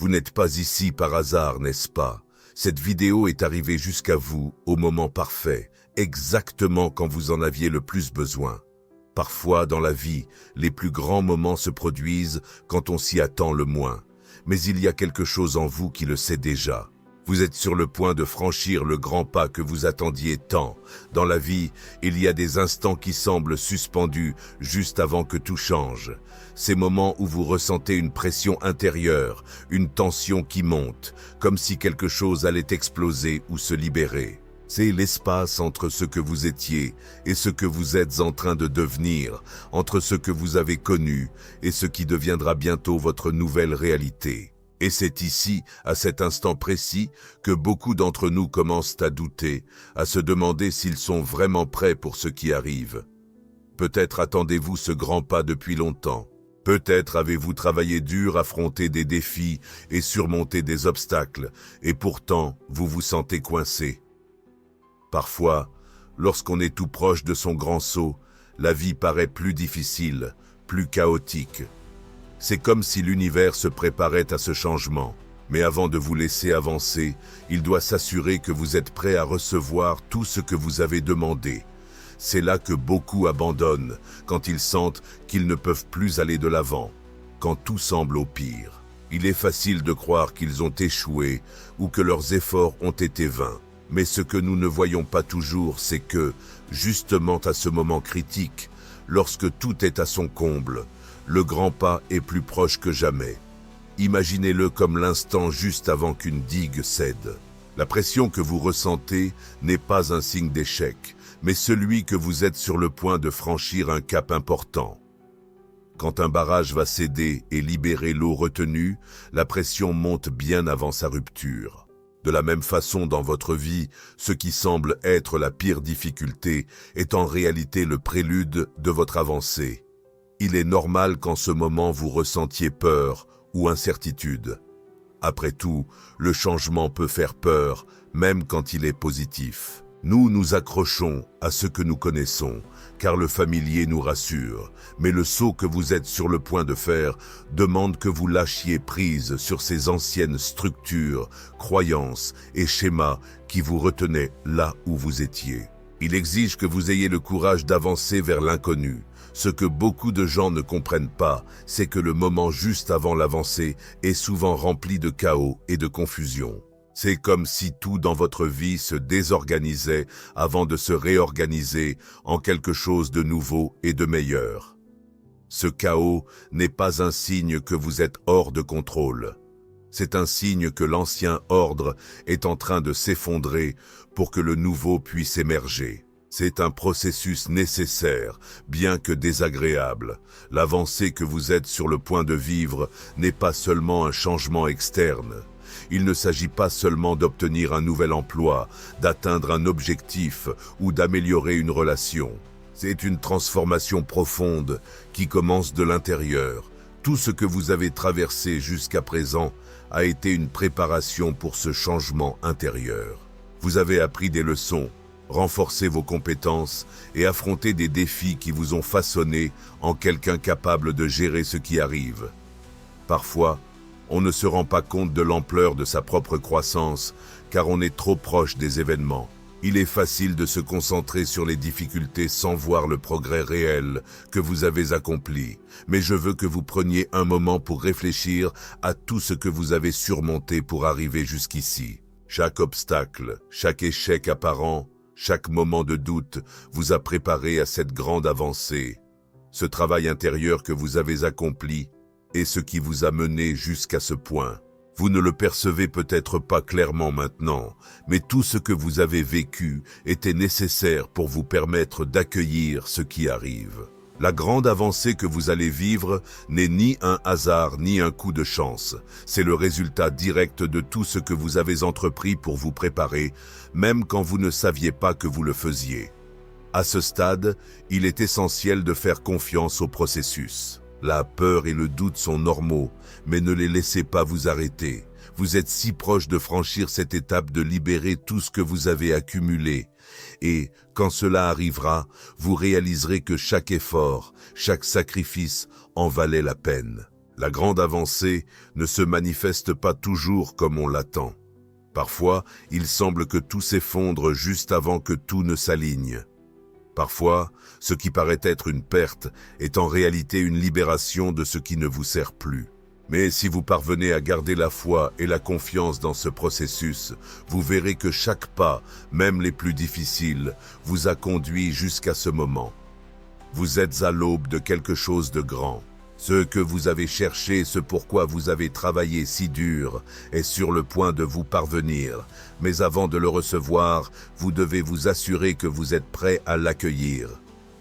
Vous n'êtes pas ici par hasard, n'est-ce pas? Cette vidéo est arrivée jusqu'à vous au moment parfait, exactement quand vous en aviez le plus besoin. Parfois, dans la vie, les plus grands moments se produisent quand on s'y attend le moins. Mais il y a quelque chose en vous qui le sait déjà. Vous êtes sur le point de franchir le grand pas que vous attendiez tant. Dans la vie, il y a des instants qui semblent suspendus juste avant que tout change. Ces moments où vous ressentez une pression intérieure, une tension qui monte, comme si quelque chose allait exploser ou se libérer. C'est l'espace entre ce que vous étiez et ce que vous êtes en train de devenir, entre ce que vous avez connu et ce qui deviendra bientôt votre nouvelle réalité. Et c'est ici, à cet instant précis, que beaucoup d'entre nous commencent à douter, à se demander s'ils sont vraiment prêts pour ce qui arrive. Peut-être attendez-vous ce grand pas depuis longtemps. Peut-être avez-vous travaillé dur, affronté des défis et surmonté des obstacles, et pourtant vous vous sentez coincé. Parfois, lorsqu'on est tout proche de son grand saut, la vie paraît plus difficile, plus chaotique. C'est comme si l'univers se préparait à ce changement. Mais avant de vous laisser avancer, il doit s'assurer que vous êtes prêt à recevoir tout ce que vous avez demandé. C'est là que beaucoup abandonnent, quand ils sentent qu'ils ne peuvent plus aller de l'avant, quand tout semble au pire. Il est facile de croire qu'ils ont échoué ou que leurs efforts ont été vains. Mais ce que nous ne voyons pas toujours, c'est que, justement à ce moment critique, lorsque tout est à son comble, le grand pas est plus proche que jamais. Imaginez-le comme l'instant juste avant qu'une digue cède. La pression que vous ressentez n'est pas un signe d'échec, mais celui que vous êtes sur le point de franchir un cap important. Quand un barrage va céder et libérer l'eau retenue, la pression monte bien avant sa rupture. De la même façon, dans votre vie, ce qui semble être la pire difficulté est en réalité le prélude de votre avancée. Il est normal qu'en ce moment vous ressentiez peur ou incertitude. Après tout, le changement peut faire peur, même quand il est positif. Nous nous accrochons à ce que nous connaissons, car le familier nous rassure. Mais le saut que vous êtes sur le point de faire demande que vous lâchiez prise sur ces anciennes structures, croyances et schémas qui vous retenaient là où vous étiez. Il exige que vous ayez le courage d'avancer vers l'inconnu. Ce que beaucoup de gens ne comprennent pas, c'est que le moment juste avant l'avancée est souvent rempli de chaos et de confusion. C'est comme si tout dans votre vie se désorganisait avant de se réorganiser en quelque chose de nouveau et de meilleur. Ce chaos n'est pas un signe que vous êtes hors de contrôle. C'est un signe que l'ancien ordre est en train de s'effondrer pour que le nouveau puisse émerger. C'est un processus nécessaire, bien que désagréable. L'avancée que vous êtes sur le point de vivre n'est pas seulement un changement externe. Il ne s'agit pas seulement d'obtenir un nouvel emploi, d'atteindre un objectif ou d'améliorer une relation. C'est une transformation profonde qui commence de l'intérieur. Tout ce que vous avez traversé jusqu'à présent a été une préparation pour ce changement intérieur. Vous avez appris des leçons, renforcé vos compétences et affronté des défis qui vous ont façonné en quelqu'un capable de gérer ce qui arrive. Parfois, on ne se rend pas compte de l'ampleur de sa propre croissance car on est trop proche des événements. Il est facile de se concentrer sur les difficultés sans voir le progrès réel que vous avez accompli. Mais je veux que vous preniez un moment pour réfléchir à tout ce que vous avez surmonté pour arriver jusqu'ici. Chaque obstacle, chaque échec apparent, chaque moment de doute vous a préparé à cette grande avancée. Ce travail intérieur que vous avez accompli est ce qui vous a mené jusqu'à ce point. Vous ne le percevez peut-être pas clairement maintenant, mais tout ce que vous avez vécu était nécessaire pour vous permettre d'accueillir ce qui arrive. La grande avancée que vous allez vivre n'est ni un hasard ni un coup de chance. C'est le résultat direct de tout ce que vous avez entrepris pour vous préparer, même quand vous ne saviez pas que vous le faisiez. À ce stade, il est essentiel de faire confiance au processus. La peur et le doute sont normaux, mais ne les laissez pas vous arrêter. Vous êtes si proche de franchir cette étape de libérer tout ce que vous avez accumulé. Et, quand cela arrivera, vous réaliserez que chaque effort, chaque sacrifice en valait la peine. La grande avancée ne se manifeste pas toujours comme on l'attend. Parfois, il semble que tout s'effondre juste avant que tout ne s'aligne. Parfois, ce qui paraît être une perte est en réalité une libération de ce qui ne vous sert plus. Mais si vous parvenez à garder la foi et la confiance dans ce processus, vous verrez que chaque pas, même les plus difficiles, vous a conduit jusqu'à ce moment. Vous êtes à l'aube de quelque chose de grand. Ce que vous avez cherché, ce pourquoi vous avez travaillé si dur, est sur le point de vous parvenir. Mais avant de le recevoir, vous devez vous assurer que vous êtes prêt à l'accueillir.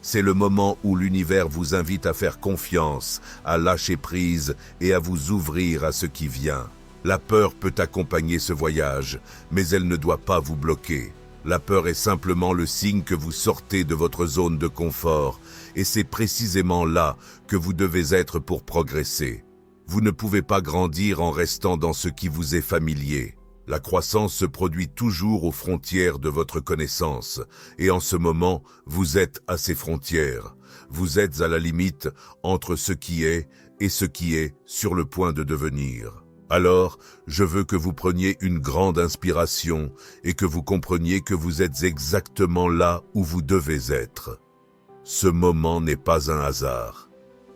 C'est le moment où l'univers vous invite à faire confiance, à lâcher prise et à vous ouvrir à ce qui vient. La peur peut accompagner ce voyage, mais elle ne doit pas vous bloquer. La peur est simplement le signe que vous sortez de votre zone de confort, et c'est précisément là que vous devez être pour progresser. Vous ne pouvez pas grandir en restant dans ce qui vous est familier. La croissance se produit toujours aux frontières de votre connaissance, et en ce moment, vous êtes à ces frontières. Vous êtes à la limite entre ce qui est et ce qui est sur le point de devenir. Alors, je veux que vous preniez une grande inspiration et que vous compreniez que vous êtes exactement là où vous devez être. Ce moment n'est pas un hasard.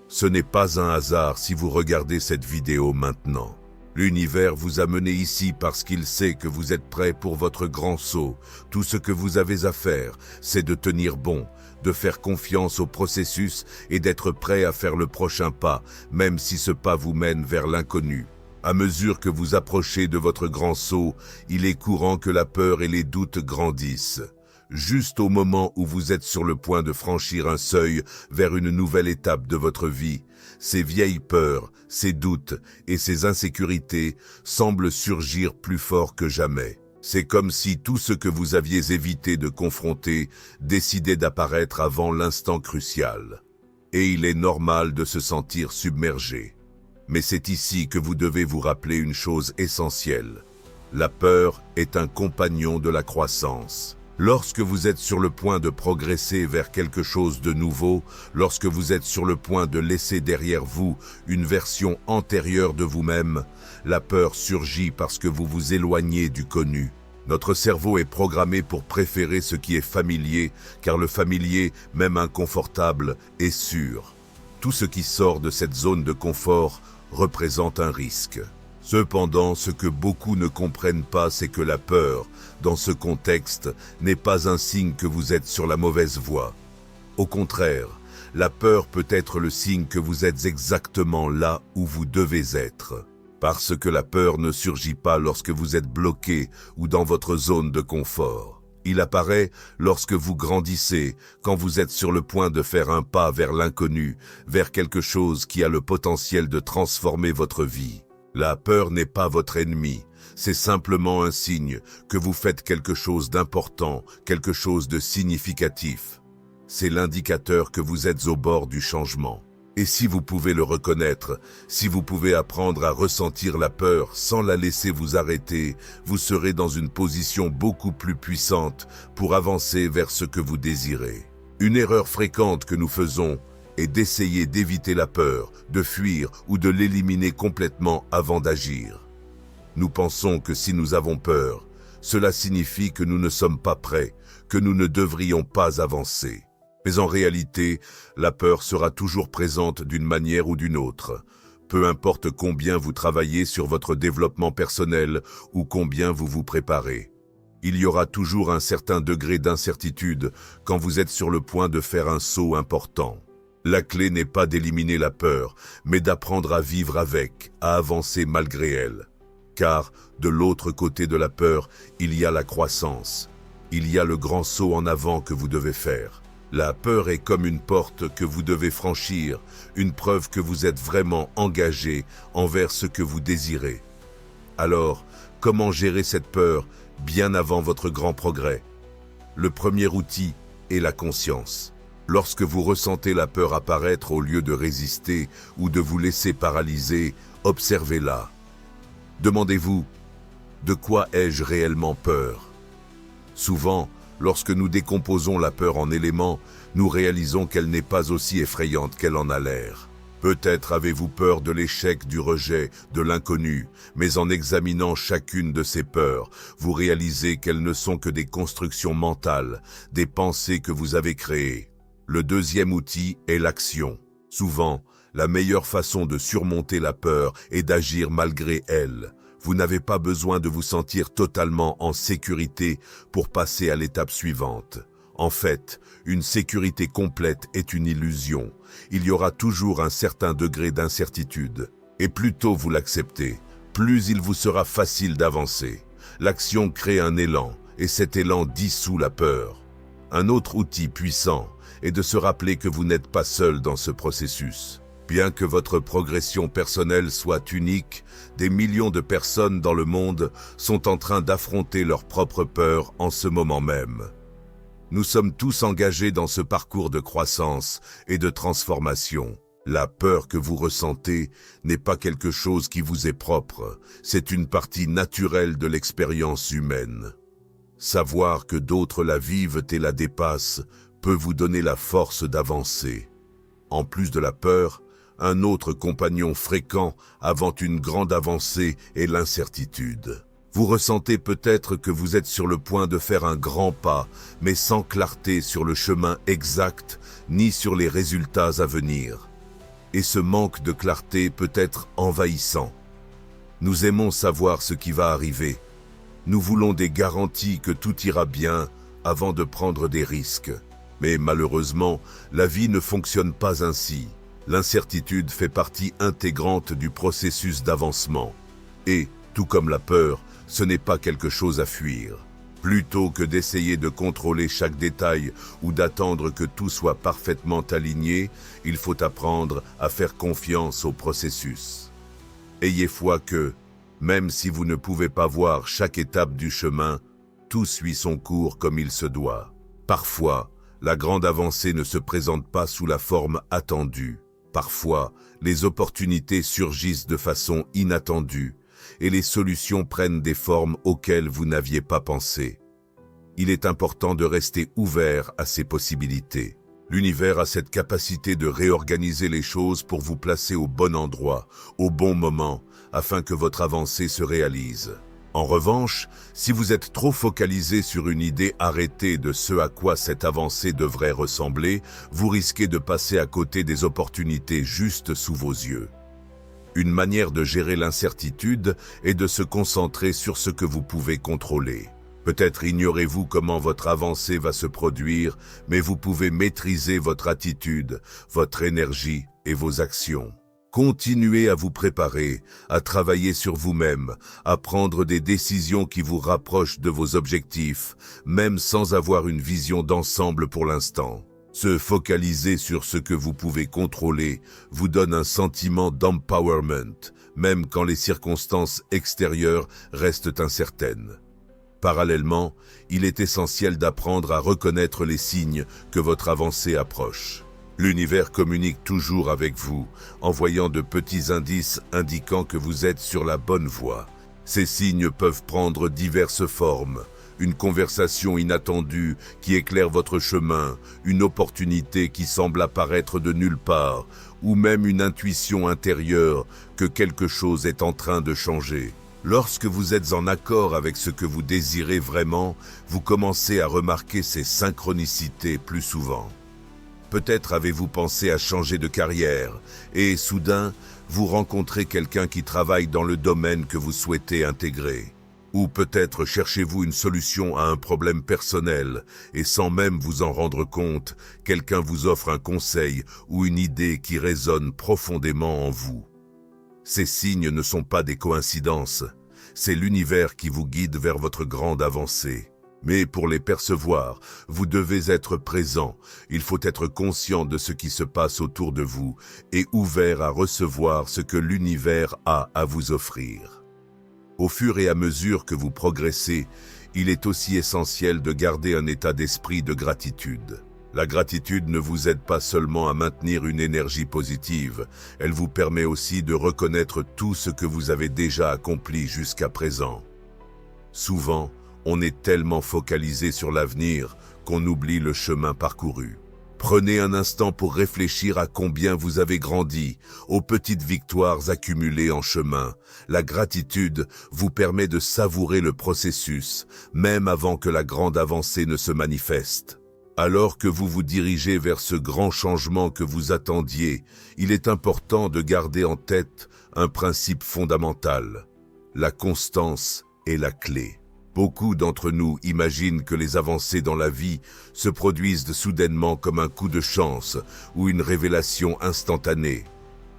Ce n'est pas un hasard si vous regardez cette vidéo maintenant. L'univers vous a mené ici parce qu'il sait que vous êtes prêt pour votre grand saut. Tout ce que vous avez à faire, c'est de tenir bon, de faire confiance au processus et d'être prêt à faire le prochain pas, même si ce pas vous mène vers l'inconnu. À mesure que vous approchez de votre grand saut, il est courant que la peur et les doutes grandissent. Juste au moment où vous êtes sur le point de franchir un seuil vers une nouvelle étape de votre vie, ces vieilles peurs, ces doutes et ces insécurités semblent surgir plus fort que jamais. C'est comme si tout ce que vous aviez évité de confronter décidait d'apparaître avant l'instant crucial. Et il est normal de se sentir submergé. Mais c'est ici que vous devez vous rappeler une chose essentielle. La peur est un compagnon de la croissance. Lorsque vous êtes sur le point de progresser vers quelque chose de nouveau, lorsque vous êtes sur le point de laisser derrière vous une version antérieure de vous-même, la peur surgit parce que vous vous éloignez du connu. Notre cerveau est programmé pour préférer ce qui est familier, car le familier, même inconfortable, est sûr. Tout ce qui sort de cette zone de confort représente un risque. Cependant, ce que beaucoup ne comprennent pas, c'est que la peur, dans ce contexte, n'est pas un signe que vous êtes sur la mauvaise voie. Au contraire, la peur peut être le signe que vous êtes exactement là où vous devez être. Parce que la peur ne surgit pas lorsque vous êtes bloqué ou dans votre zone de confort. Il apparaît lorsque vous grandissez, quand vous êtes sur le point de faire un pas vers l'inconnu, vers quelque chose qui a le potentiel de transformer votre vie. La peur n'est pas votre ennemi, c'est simplement un signe que vous faites quelque chose d'important, quelque chose de significatif. C'est l'indicateur que vous êtes au bord du changement. Et si vous pouvez le reconnaître, si vous pouvez apprendre à ressentir la peur sans la laisser vous arrêter, vous serez dans une position beaucoup plus puissante pour avancer vers ce que vous désirez. Une erreur fréquente que nous faisons est d'essayer d'éviter la peur, de fuir ou de l'éliminer complètement avant d'agir. Nous pensons que si nous avons peur, cela signifie que nous ne sommes pas prêts, que nous ne devrions pas avancer. Mais en réalité, la peur sera toujours présente d'une manière ou d'une autre. Peu importe combien vous travaillez sur votre développement personnel ou combien vous vous préparez. Il y aura toujours un certain degré d'incertitude quand vous êtes sur le point de faire un saut important. La clé n'est pas d'éliminer la peur, mais d'apprendre à vivre avec, à avancer malgré elle. Car, de l'autre côté de la peur, il y a la croissance. Il y a le grand saut en avant que vous devez faire. La peur est comme une porte que vous devez franchir, une preuve que vous êtes vraiment engagé envers ce que vous désirez. Alors, comment gérer cette peur bien avant votre grand progrès? Le premier outil est la conscience. Lorsque vous ressentez la peur apparaître au lieu de résister ou de vous laisser paralyser, observez-la. Demandez-vous, de quoi ai-je réellement peur? Souvent, lorsque nous décomposons la peur en éléments, nous réalisons qu'elle n'est pas aussi effrayante qu'elle en a l'air. Peut-être avez-vous peur de l'échec, du rejet, de l'inconnu, mais en examinant chacune de ces peurs, vous réalisez qu'elles ne sont que des constructions mentales, des pensées que vous avez créées. Le deuxième outil est l'action. Souvent, la meilleure façon de surmonter la peur est d'agir malgré elle. Vous n'avez pas besoin de vous sentir totalement en sécurité pour passer à l'étape suivante. En fait, une sécurité complète est une illusion. Il y aura toujours un certain degré d'incertitude. Et plus tôt vous l'acceptez, plus il vous sera facile d'avancer. L'action crée un élan, et cet élan dissout la peur. Un autre outil puissant est de se rappeler que vous n'êtes pas seul dans ce processus. Bien que votre progression personnelle soit unique, des millions de personnes dans le monde sont en train d'affronter leurs propres peurs en ce moment même. Nous sommes tous engagés dans ce parcours de croissance et de transformation. La peur que vous ressentez n'est pas quelque chose qui vous est propre, c'est une partie naturelle de l'expérience humaine. Savoir que d'autres la vivent et la dépassent peut vous donner la force d'avancer. En plus de la peur, un autre compagnon fréquent avant une grande avancée est l'incertitude. Vous ressentez peut-être que vous êtes sur le point de faire un grand pas, mais sans clarté sur le chemin exact, ni sur les résultats à venir. Et ce manque de clarté peut être envahissant. Nous aimons savoir ce qui va arriver. Nous voulons des garanties que tout ira bien avant de prendre des risques. Mais malheureusement, la vie ne fonctionne pas ainsi. L'incertitude fait partie intégrante du processus d'avancement. Et, tout comme la peur, ce n'est pas quelque chose à fuir. Plutôt que d'essayer de contrôler chaque détail ou d'attendre que tout soit parfaitement aligné, il faut apprendre à faire confiance au processus. Ayez foi que, même si vous ne pouvez pas voir chaque étape du chemin, tout suit son cours comme il se doit. Parfois, la grande avancée ne se présente pas sous la forme attendue. Parfois, les opportunités surgissent de façon inattendue et les solutions prennent des formes auxquelles vous n'aviez pas pensé. Il est important de rester ouvert à ces possibilités. L'univers a cette capacité de réorganiser les choses pour vous placer au bon endroit, au bon moment, afin que votre avancée se réalise. En revanche, si vous êtes trop focalisé sur une idée arrêtée de ce à quoi cette avancée devrait ressembler, vous risquez de passer à côté des opportunités juste sous vos yeux. Une manière de gérer l'incertitude est de se concentrer sur ce que vous pouvez contrôler. Peut-être ignorez-vous comment votre avancée va se produire, mais vous pouvez maîtriser votre attitude, votre énergie et vos actions. Continuez à vous préparer, à travailler sur vous-même, à prendre des décisions qui vous rapprochent de vos objectifs, même sans avoir une vision d'ensemble pour l'instant. Se focaliser sur ce que vous pouvez contrôler vous donne un sentiment d'empowerment, même quand les circonstances extérieures restent incertaines. Parallèlement, il est essentiel d'apprendre à reconnaître les signes que votre avancée approche. L'univers communique toujours avec vous, envoyant de petits indices indiquant que vous êtes sur la bonne voie. Ces signes peuvent prendre diverses formes. Une conversation inattendue qui éclaire votre chemin, une opportunité qui semble apparaître de nulle part, ou même une intuition intérieure que quelque chose est en train de changer. Lorsque vous êtes en accord avec ce que vous désirez vraiment, vous commencez à remarquer ces synchronicités plus souvent. Peut-être avez-vous pensé à changer de carrière, et soudain, vous rencontrez quelqu'un qui travaille dans le domaine que vous souhaitez intégrer. Ou peut-être cherchez-vous une solution à un problème personnel et sans même vous en rendre compte, quelqu'un vous offre un conseil ou une idée qui résonne profondément en vous. Ces signes ne sont pas des coïncidences, c'est l'univers qui vous guide vers votre grande avancée. Mais pour les percevoir, vous devez être présent, il faut être conscient de ce qui se passe autour de vous et ouvert à recevoir ce que l'univers a à vous offrir. Au fur et à mesure que vous progressez, il est aussi essentiel de garder un état d'esprit de gratitude. La gratitude ne vous aide pas seulement à maintenir une énergie positive, elle vous permet aussi de reconnaître tout ce que vous avez déjà accompli jusqu'à présent. Souvent, on est tellement focalisé sur l'avenir qu'on oublie le chemin parcouru. Prenez un instant pour réfléchir à combien vous avez grandi, aux petites victoires accumulées en chemin. La gratitude vous permet de savourer le processus, même avant que la grande avancée ne se manifeste. Alors que vous vous dirigez vers ce grand changement que vous attendiez, il est important de garder en tête un principe fondamental. La constance est la clé. Beaucoup d'entre nous imaginent que les avancées dans la vie se produisent soudainement comme un coup de chance ou une révélation instantanée.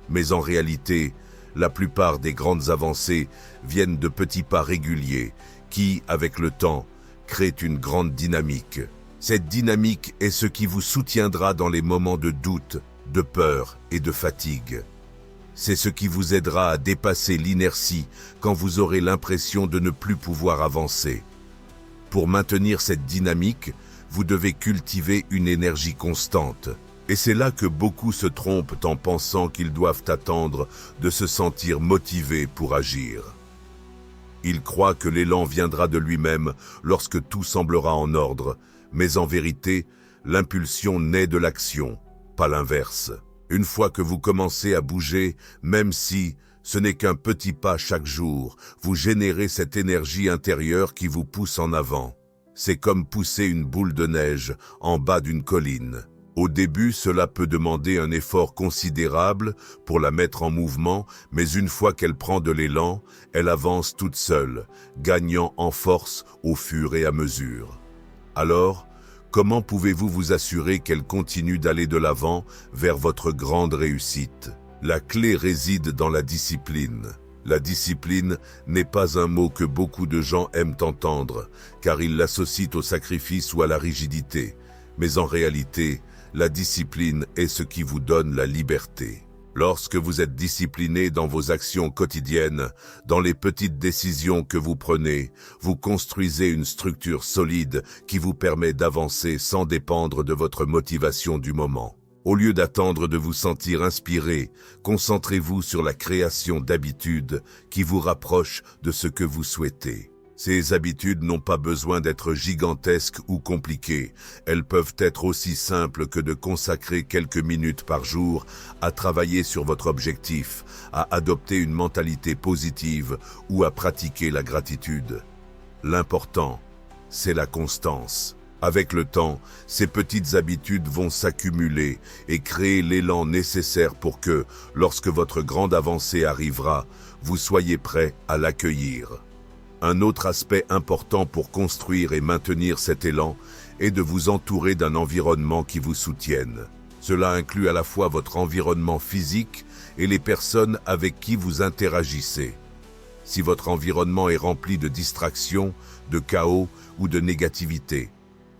Mais en réalité, la plupart des grandes avancées viennent de petits pas réguliers qui, avec le temps, créent une grande dynamique. Cette dynamique est ce qui vous soutiendra dans les moments de doute, de peur et de fatigue. C'est ce qui vous aidera à dépasser l'inertie quand vous aurez l'impression de ne plus pouvoir avancer. Pour maintenir cette dynamique, vous devez cultiver une énergie constante. Et c'est là que beaucoup se trompent en pensant qu'ils doivent attendre de se sentir motivés pour agir. Ils croient que l'élan viendra de lui-même lorsque tout semblera en ordre, mais en vérité, l'impulsion naît de l'action, pas l'inverse. Une fois que vous commencez à bouger, même si ce n'est qu'un petit pas chaque jour, vous générez cette énergie intérieure qui vous pousse en avant. C'est comme pousser une boule de neige en bas d'une colline. Au début, cela peut demander un effort considérable pour la mettre en mouvement, mais une fois qu'elle prend de l'élan, elle avance toute seule, gagnant en force au fur et à mesure. Alors, comment pouvez-vous vous assurer qu'elle continue d'aller de l'avant vers votre grande réussite? La clé réside dans la discipline. La discipline n'est pas un mot que beaucoup de gens aiment entendre, car ils l'associent au sacrifice ou à la rigidité. Mais en réalité, la discipline est ce qui vous donne la liberté. Lorsque vous êtes discipliné dans vos actions quotidiennes, dans les petites décisions que vous prenez, vous construisez une structure solide qui vous permet d'avancer sans dépendre de votre motivation du moment. Au lieu d'attendre de vous sentir inspiré, concentrez-vous sur la création d'habitudes qui vous rapprochent de ce que vous souhaitez. Ces habitudes n'ont pas besoin d'être gigantesques ou compliquées. Elles peuvent être aussi simples que de consacrer quelques minutes par jour à travailler sur votre objectif, à adopter une mentalité positive ou à pratiquer la gratitude. L'important, c'est la constance. Avec le temps, ces petites habitudes vont s'accumuler et créer l'élan nécessaire pour que, lorsque votre grande avancée arrivera, vous soyez prêt à l'accueillir. Un autre aspect important pour construire et maintenir cet élan est de vous entourer d'un environnement qui vous soutienne. Cela inclut à la fois votre environnement physique et les personnes avec qui vous interagissez. Si votre environnement est rempli de distractions, de chaos ou de négativité,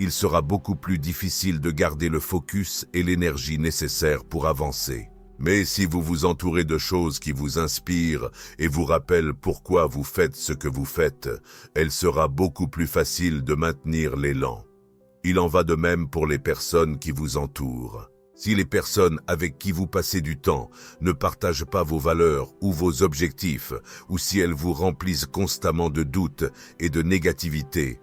il sera beaucoup plus difficile de garder le focus et l'énergie nécessaires pour avancer. Mais si vous vous entourez de choses qui vous inspirent et vous rappellent pourquoi vous faites ce que vous faites, elle sera beaucoup plus facile de maintenir l'élan. Il en va de même pour les personnes qui vous entourent. Si les personnes avec qui vous passez du temps ne partagent pas vos valeurs ou vos objectifs, ou si elles vous remplissent constamment de doutes et de négativité,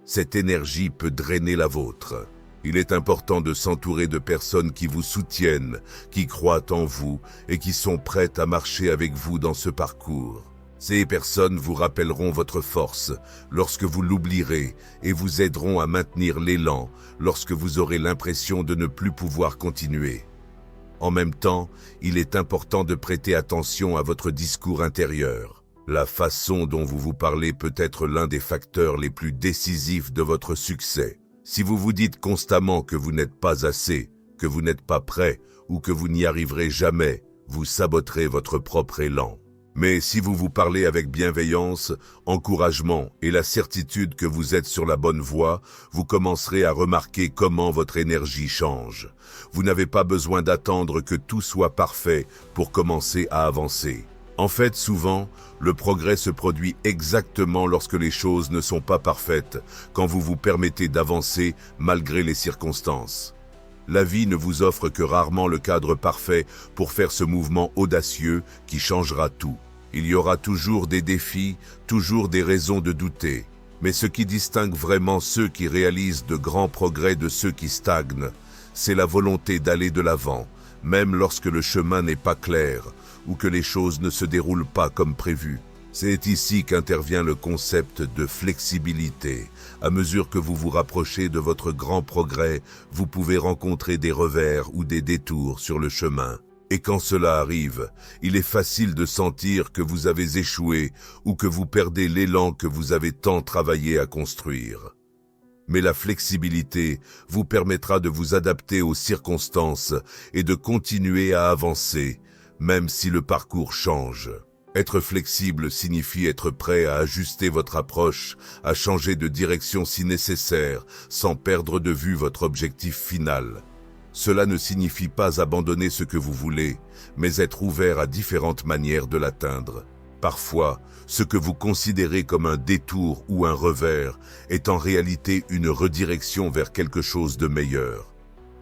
cette énergie peut drainer la vôtre. Il est important de s'entourer de personnes qui vous soutiennent, qui croient en vous et qui sont prêtes à marcher avec vous dans ce parcours. Ces personnes vous rappelleront votre force lorsque vous l'oublierez et vous aideront à maintenir l'élan lorsque vous aurez l'impression de ne plus pouvoir continuer. En même temps, il est important de prêter attention à votre discours intérieur. La façon dont vous vous parlez peut être l'un des facteurs les plus décisifs de votre succès. Si vous vous dites constamment que vous n'êtes pas assez, que vous n'êtes pas prêt ou que vous n'y arriverez jamais, vous saboterez votre propre élan. Mais si vous vous parlez avec bienveillance, encouragement et la certitude que vous êtes sur la bonne voie, vous commencerez à remarquer comment votre énergie change. Vous n'avez pas besoin d'attendre que tout soit parfait pour commencer à avancer. En fait, souvent, le progrès se produit exactement lorsque les choses ne sont pas parfaites, quand vous vous permettez d'avancer malgré les circonstances. La vie ne vous offre que rarement le cadre parfait pour faire ce mouvement audacieux qui changera tout. Il y aura toujours des défis, toujours des raisons de douter. Mais ce qui distingue vraiment ceux qui réalisent de grands progrès de ceux qui stagnent, c'est la volonté d'aller de l'avant, même lorsque le chemin n'est pas clair ou que les choses ne se déroulent pas comme prévu. C'est ici qu'intervient le concept de flexibilité. À mesure que vous vous rapprochez de votre grand progrès, vous pouvez rencontrer des revers ou des détours sur le chemin. Et quand cela arrive, il est facile de sentir que vous avez échoué ou que vous perdez l'élan que vous avez tant travaillé à construire. Mais la flexibilité vous permettra de vous adapter aux circonstances et de continuer à avancer, même si le parcours change. Être flexible signifie être prêt à ajuster votre approche, à changer de direction si nécessaire, sans perdre de vue votre objectif final. Cela ne signifie pas abandonner ce que vous voulez, mais être ouvert à différentes manières de l'atteindre. Parfois, ce que vous considérez comme un détour ou un revers est en réalité une redirection vers quelque chose de meilleur.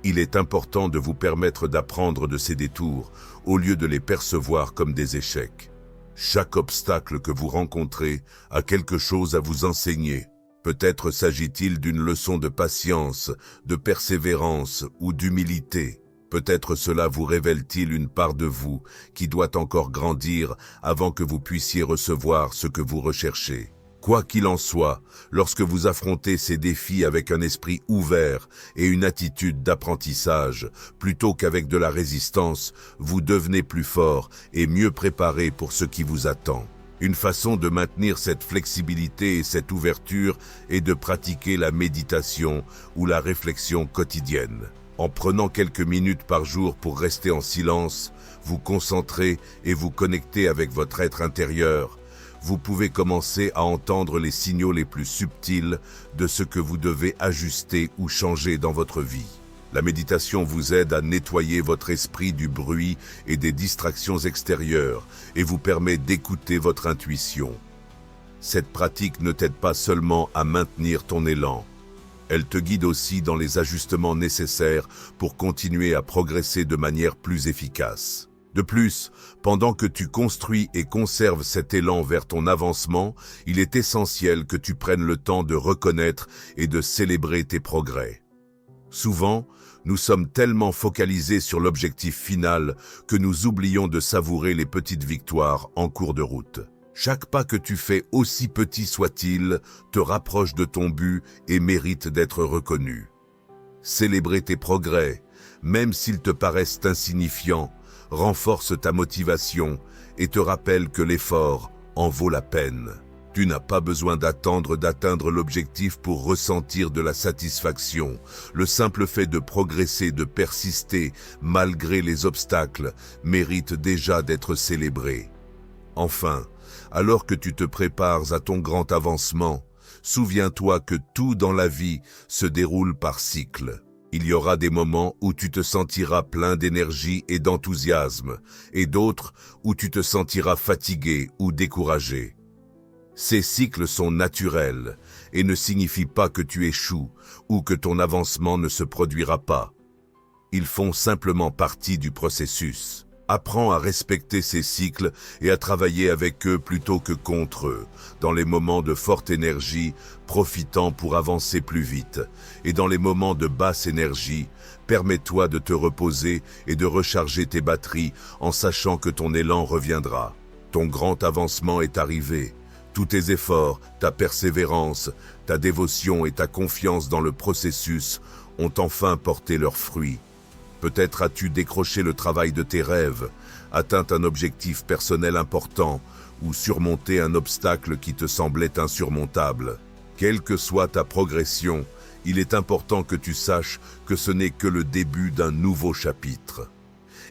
Il est important de vous permettre d'apprendre de ces détours, au lieu de les percevoir comme des échecs. Chaque obstacle que vous rencontrez a quelque chose à vous enseigner. Peut-être s'agit-il d'une leçon de patience, de persévérance ou d'humilité. Peut-être cela vous révèle-t-il une part de vous qui doit encore grandir avant que vous puissiez recevoir ce que vous recherchez. Quoi qu'il en soit, lorsque vous affrontez ces défis avec un esprit ouvert et une attitude d'apprentissage, plutôt qu'avec de la résistance, vous devenez plus fort et mieux préparé pour ce qui vous attend. Une façon de maintenir cette flexibilité et cette ouverture est de pratiquer la méditation ou la réflexion quotidienne. En prenant quelques minutes par jour pour rester en silence, vous concentrer et vous connecter avec votre être intérieur, vous pouvez commencer à entendre les signaux les plus subtils de ce que vous devez ajuster ou changer dans votre vie. La méditation vous aide à nettoyer votre esprit du bruit et des distractions extérieures et vous permet d'écouter votre intuition. Cette pratique ne t'aide pas seulement à maintenir ton élan, elle te guide aussi dans les ajustements nécessaires pour continuer à progresser de manière plus efficace. De plus, pendant que tu construis et conserves cet élan vers ton avancement, il est essentiel que tu prennes le temps de reconnaître et de célébrer tes progrès. Souvent, nous sommes tellement focalisés sur l'objectif final que nous oublions de savourer les petites victoires en cours de route. Chaque pas que tu fais, aussi petit soit-il, te rapproche de ton but et mérite d'être reconnu. Célébrer tes progrès, même s'ils te paraissent insignifiants, renforce ta motivation et te rappelle que l'effort en vaut la peine. Tu n'as pas besoin d'attendre d'atteindre l'objectif pour ressentir de la satisfaction. Le simple fait de progresser, de persister, malgré les obstacles, mérite déjà d'être célébré. Enfin, alors que tu te prépares à ton grand avancement, souviens-toi que tout dans la vie se déroule par cycle. Il y aura des moments où tu te sentiras plein d'énergie et d'enthousiasme, et d'autres où tu te sentiras fatigué ou découragé. Ces cycles sont naturels et ne signifient pas que tu échoues ou que ton avancement ne se produira pas. Ils font simplement partie du processus. Apprends à respecter ces cycles et à travailler avec eux plutôt que contre eux. Dans les moments de forte énergie, profitant pour avancer plus vite. Et dans les moments de basse énergie, permets-toi de te reposer et de recharger tes batteries en sachant que ton élan reviendra. Ton grand avancement est arrivé. Tous tes efforts, ta persévérance, ta dévotion et ta confiance dans le processus ont enfin porté leurs fruits. Peut-être as-tu décroché le travail de tes rêves, atteint un objectif personnel important ou surmonté un obstacle qui te semblait insurmontable. Quelle que soit ta progression, il est important que tu saches que ce n'est que le début d'un nouveau chapitre.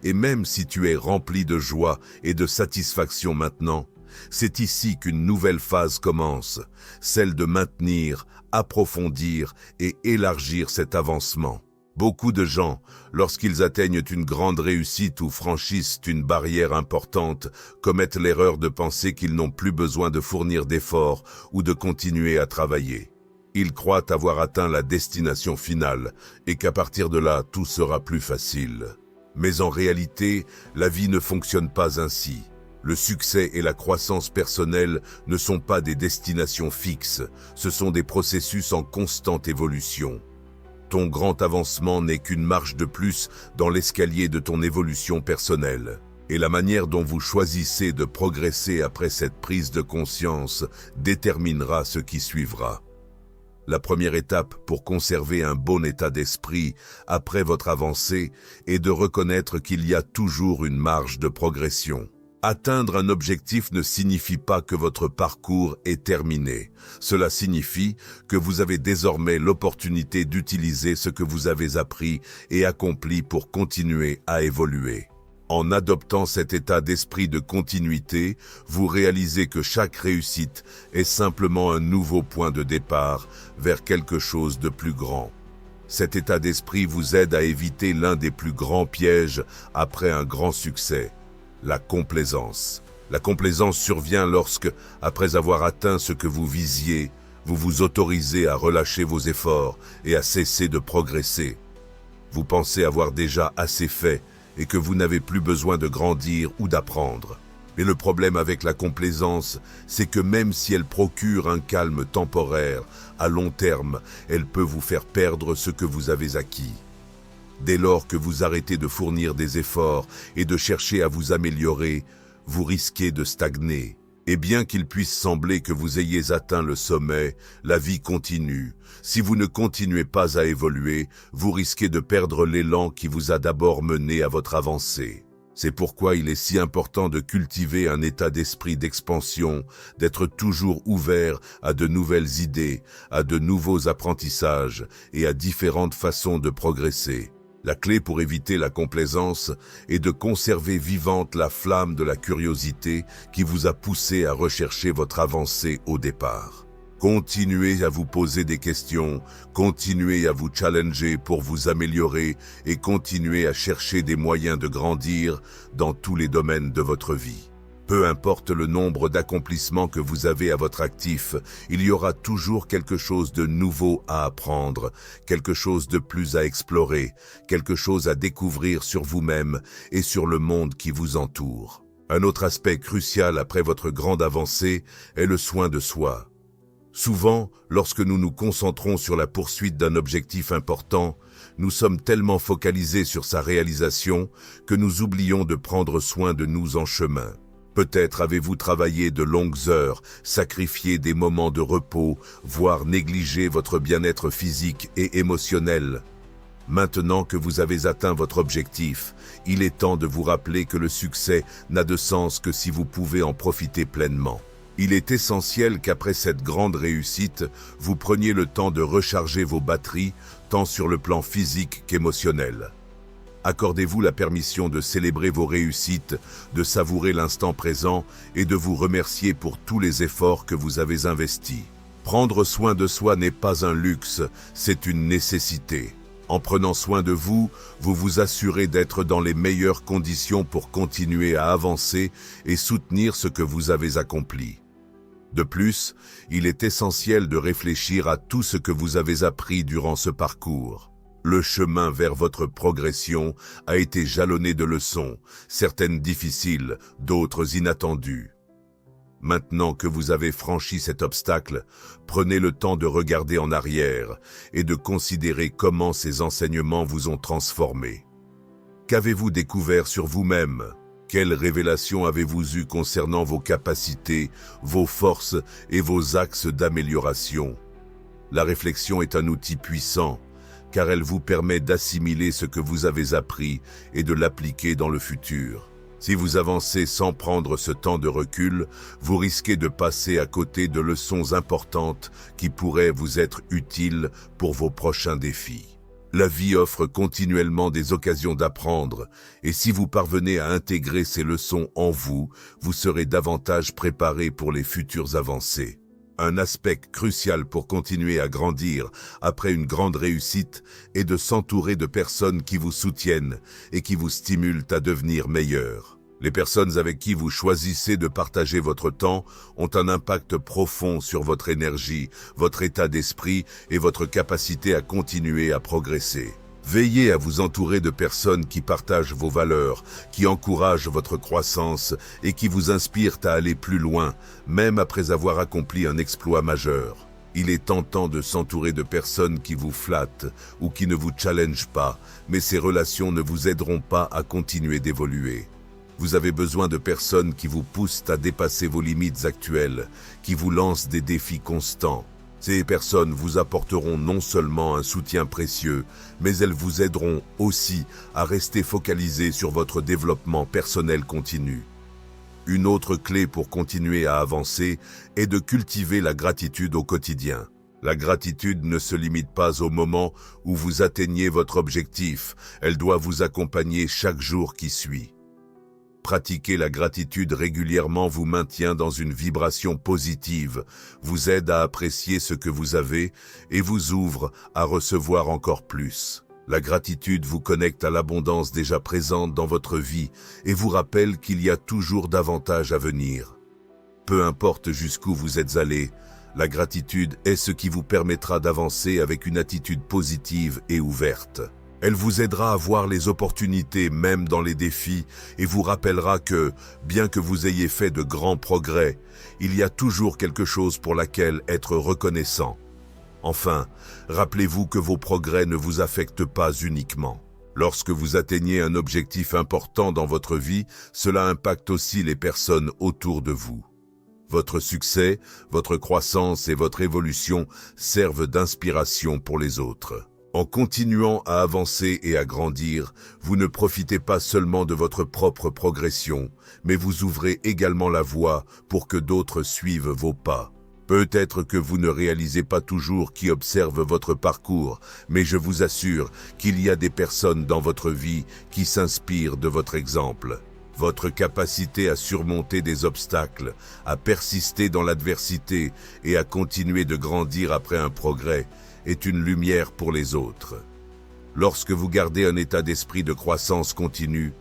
Et même si tu es rempli de joie et de satisfaction maintenant, c'est ici qu'une nouvelle phase commence, celle de maintenir, approfondir et élargir cet avancement. Beaucoup de gens, lorsqu'ils atteignent une grande réussite ou franchissent une barrière importante, commettent l'erreur de penser qu'ils n'ont plus besoin de fournir d'efforts ou de continuer à travailler. Ils croient avoir atteint la destination finale et qu'à partir de là, tout sera plus facile. Mais en réalité, la vie ne fonctionne pas ainsi. Le succès et la croissance personnelle ne sont pas des destinations fixes, ce sont des processus en constante évolution. Ton grand avancement n'est qu'une marche de plus dans l'escalier de ton évolution personnelle. Et la manière dont vous choisissez de progresser après cette prise de conscience déterminera ce qui suivra. La première étape pour conserver un bon état d'esprit après votre avancée est de reconnaître qu'il y a toujours une marge de progression. Atteindre un objectif ne signifie pas que votre parcours est terminé. Cela signifie que vous avez désormais l'opportunité d'utiliser ce que vous avez appris et accompli pour continuer à évoluer. En adoptant cet état d'esprit de continuité, vous réalisez que chaque réussite est simplement un nouveau point de départ vers quelque chose de plus grand. Cet état d'esprit vous aide à éviter l'un des plus grands pièges après un grand succès, la complaisance. La complaisance survient lorsque, après avoir atteint ce que vous visiez, vous vous autorisez à relâcher vos efforts et à cesser de progresser. Vous pensez avoir déjà assez fait et que vous n'avez plus besoin de grandir ou d'apprendre. Mais le problème avec la complaisance, c'est que même si elle procure un calme temporaire, à long terme, elle peut vous faire perdre ce que vous avez acquis. Dès lors que vous arrêtez de fournir des efforts et de chercher à vous améliorer, vous risquez de stagner. Et bien qu'il puisse sembler que vous ayez atteint le sommet, la vie continue. Si vous ne continuez pas à évoluer, vous risquez de perdre l'élan qui vous a d'abord mené à votre avancée. C'est pourquoi il est si important de cultiver un état d'esprit d'expansion, d'être toujours ouvert à de nouvelles idées, à de nouveaux apprentissages et à différentes façons de progresser. La clé pour éviter la complaisance est de conserver vivante la flamme de la curiosité qui vous a poussé à rechercher votre avancée au départ. Continuez à vous poser des questions, continuez à vous challenger pour vous améliorer et continuez à chercher des moyens de grandir dans tous les domaines de votre vie. Peu importe le nombre d'accomplissements que vous avez à votre actif, il y aura toujours quelque chose de nouveau à apprendre, quelque chose de plus à explorer, quelque chose à découvrir sur vous-même et sur le monde qui vous entoure. Un autre aspect crucial après votre grande avancée est le soin de soi. Souvent, lorsque nous nous concentrons sur la poursuite d'un objectif important, nous sommes tellement focalisés sur sa réalisation que nous oublions de prendre soin de nous en chemin. Peut-être avez-vous travaillé de longues heures, sacrifié des moments de repos, voire négligé votre bien-être physique et émotionnel. Maintenant que vous avez atteint votre objectif, il est temps de vous rappeler que le succès n'a de sens que si vous pouvez en profiter pleinement. Il est essentiel qu'après cette grande réussite, vous preniez le temps de recharger vos batteries, tant sur le plan physique qu'émotionnel. Accordez-vous la permission de célébrer vos réussites, de savourer l'instant présent et de vous remercier pour tous les efforts que vous avez investis. Prendre soin de soi n'est pas un luxe, c'est une nécessité. En prenant soin de vous, vous vous assurez d'être dans les meilleures conditions pour continuer à avancer et soutenir ce que vous avez accompli. De plus, il est essentiel de réfléchir à tout ce que vous avez appris durant ce parcours. Le chemin vers votre progression a été jalonné de leçons, certaines difficiles, d'autres inattendues. Maintenant que vous avez franchi cet obstacle, prenez le temps de regarder en arrière et de considérer comment ces enseignements vous ont transformé. Qu'avez-vous découvert sur vous-même? Quelles révélations avez-vous eues concernant vos capacités, vos forces et vos axes d'amélioration? La réflexion est un outil puissant, car elle vous permet d'assimiler ce que vous avez appris et de l'appliquer dans le futur. Si vous avancez sans prendre ce temps de recul, vous risquez de passer à côté de leçons importantes qui pourraient vous être utiles pour vos prochains défis. La vie offre continuellement des occasions d'apprendre, et si vous parvenez à intégrer ces leçons en vous, vous serez davantage préparé pour les futures avancées. Un aspect crucial pour continuer à grandir après une grande réussite est de s'entourer de personnes qui vous soutiennent et qui vous stimulent à devenir meilleur. Les personnes avec qui vous choisissez de partager votre temps ont un impact profond sur votre énergie, votre état d'esprit et votre capacité à continuer à progresser. Veillez à vous entourer de personnes qui partagent vos valeurs, qui encouragent votre croissance et qui vous inspirent à aller plus loin, même après avoir accompli un exploit majeur. Il est tentant de s'entourer de personnes qui vous flattent ou qui ne vous challengent pas, mais ces relations ne vous aideront pas à continuer d'évoluer. Vous avez besoin de personnes qui vous poussent à dépasser vos limites actuelles, qui vous lancent des défis constants. Ces personnes vous apporteront non seulement un soutien précieux, mais elles vous aideront aussi à rester focalisé sur votre développement personnel continu. Une autre clé pour continuer à avancer est de cultiver la gratitude au quotidien. La gratitude ne se limite pas au moment où vous atteignez votre objectif, elle doit vous accompagner chaque jour qui suit. Pratiquer la gratitude régulièrement vous maintient dans une vibration positive, vous aide à apprécier ce que vous avez et vous ouvre à recevoir encore plus. La gratitude vous connecte à l'abondance déjà présente dans votre vie et vous rappelle qu'il y a toujours davantage à venir. Peu importe jusqu'où vous êtes allé, la gratitude est ce qui vous permettra d'avancer avec une attitude positive et ouverte. Elle vous aidera à voir les opportunités même dans les défis et vous rappellera que, bien que vous ayez fait de grands progrès, il y a toujours quelque chose pour laquelle être reconnaissant. Enfin, rappelez-vous que vos progrès ne vous affectent pas uniquement. Lorsque vous atteignez un objectif important dans votre vie, cela impacte aussi les personnes autour de vous. Votre succès, votre croissance et votre évolution servent d'inspiration pour les autres. En continuant à avancer et à grandir, vous ne profitez pas seulement de votre propre progression, mais vous ouvrez également la voie pour que d'autres suivent vos pas. Peut-être que vous ne réalisez pas toujours qui observe votre parcours, mais je vous assure qu'il y a des personnes dans votre vie qui s'inspirent de votre exemple. Votre capacité à surmonter des obstacles, à persister dans l'adversité et à continuer de grandir après un progrès est une lumière pour les autres. Lorsque vous gardez un état d'esprit de croissance continue,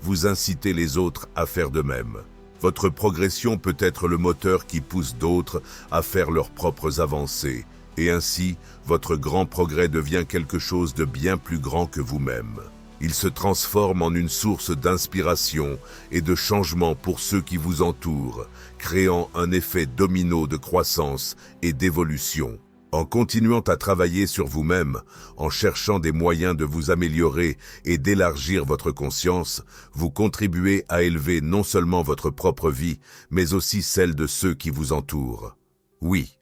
vous incitez les autres à faire de même. Votre progression peut être le moteur qui pousse d'autres à faire leurs propres avancées, et ainsi, votre grand progrès devient quelque chose de bien plus grand que vous-même. Il se transforme en une source d'inspiration et de changement pour ceux qui vous entourent, créant un effet domino de croissance et d'évolution. En continuant à travailler sur vous-même, en cherchant des moyens de vous améliorer et d'élargir votre conscience, vous contribuez à élever non seulement votre propre vie, mais aussi celle de ceux qui vous entourent. Oui,